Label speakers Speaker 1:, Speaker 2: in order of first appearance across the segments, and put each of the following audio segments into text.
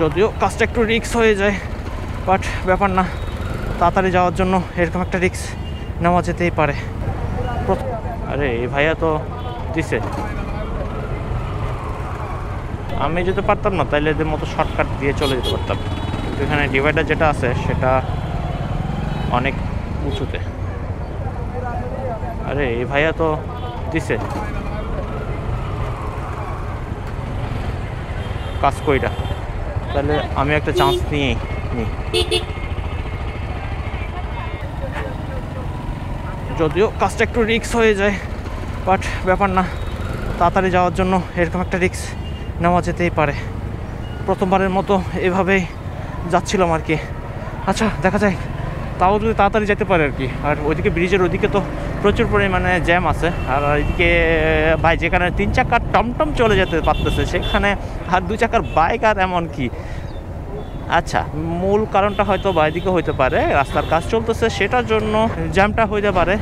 Speaker 1: যদিও কাজটা একটু রিস্ক হয়ে যায়, বাট ব্যাপার না, তাড়াতাড়ি যাওয়ার জন্য এরকম একটা রিস্ক নেওয়া যেতেই পারে। আরে এই ভাইয়া তো দিছে, আমি যেতে পারতাম না তাইলে এদের মতো শর্টকাট দিয়ে চলে যেতে পারতাম, কিন্তু এখানে ডিভাইডার যেটা আছে সেটা অনেক উঁচুতে। আরে এই ভাইয়া তো দিছে কাজ কইরা, তাহলে আমি একটা চান্স নিয়েই নিই। যদিও কাজটা একটু রিস্ক হয়ে যায়, বাট ব্যাপার না, তাড়াতাড়ি যাওয়ার জন্য এরকম একটা রিস্ক নেওয়া যেতেই পারে। প্রথমবারের মতো এভাবেই যাচ্ছিলাম আর কি। আচ্ছা দেখা যায়, তাও যদি তাড়াতাড়ি যেতে পারে আর কি। আর ওইদিকে ব্রিজের ওইদিকে তো প্রচুর পরিমাণে জ্যাম আছে, আর এইদিকে ভাই যেখানে 3 চাকার টমটম চলে যেতে পারতেছে সেখানে আর 2 চাকার বাইক আর এমন কি। আচ্ছা, মূল কারণটা হয়তো বাইদিকে হইতে পারে, রাস্তার কাজ চলতেছে সেটার জন্য জ্যামটা হইতে পারে।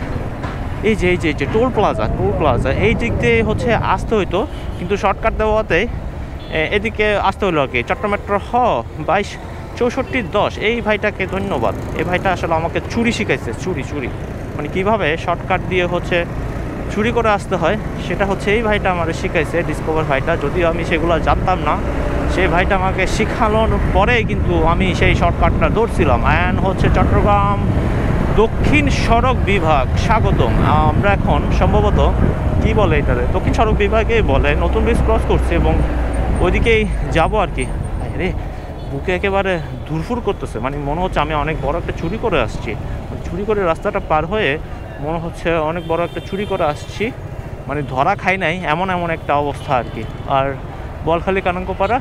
Speaker 1: এই যে টোল প্লাজা এই দিক দিয়ে হচ্ছে আসতে হইতো, কিন্তু শর্টকাট দেওয়াতে এদিকে আসতে হলো আর কি। চট্টগ্রাম মেট্রো 226410, এই ভাইটাকে ধন্যবাদ। এই ভাইটা আসলে আমাকে চুরি শিখাইছে, চুরি মানে কীভাবে শর্টকাট দিয়ে হচ্ছে চুরি করে আসতে হয়, সেটা হচ্ছে এই ভাইটা আমাদের শিখাইছে, ডিসকভার ভাইটা। যদিও আমি সেগুলো জানতাম না, সেই ভাইটা আমাকে শিখানোর পরেই কিন্তু আমি সেই শর্টকাটটা ধরছিলাম। অ্যান্ড হচ্ছে চট্টগ্রাম দক্ষিণ সড়ক বিভাগ স্বাগতম। আমরা এখন সম্ভবত কি বলে এটারে, দক্ষিণ সড়ক বিভাগে বলে, নতুন ব্রিজ ক্রস করছে এবং ওইদিকেই যাবো আর কি। রে বুকে একেবারে ধুরফুর করতেছে, মানে মনে হচ্ছে আমি অনেক বড় একটা চুরি করে আসছি। চুরি করে রাস্তাটা পার হয়ে মনে হচ্ছে অনেক বড় একটা চুরি করে আসছি, মানে ধরা খাই নাই এমন একটা অবস্থা আর কি। আর বলখালি কানাঙ্কপাড়া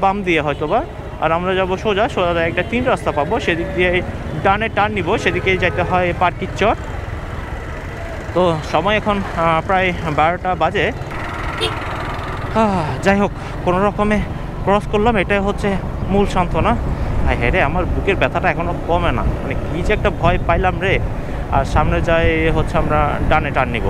Speaker 1: বাম দিয়ে হয়তো বা, আর আমরা যাবো সোজা একটা 3 রাস্তা পাবো, সেদিক দিয়ে ডানে টার্ন নিব, সেদিকে যাইতে হয় পার্কির চর। তো সময় এখন প্রায় 12টা বাজে। যাই হোক, কোনো রকমে ক্রস করলাম, এটাই হচ্ছে মূল সান্ত্বনা। হ্যাঁ রে, আমার বুকের ব্যথাটা এখনও কমে না, মানে কী যে একটা ভয় পাইলাম রে। আর সামনে যাই হচ্ছে আমরা ডানে টার্ন নিব।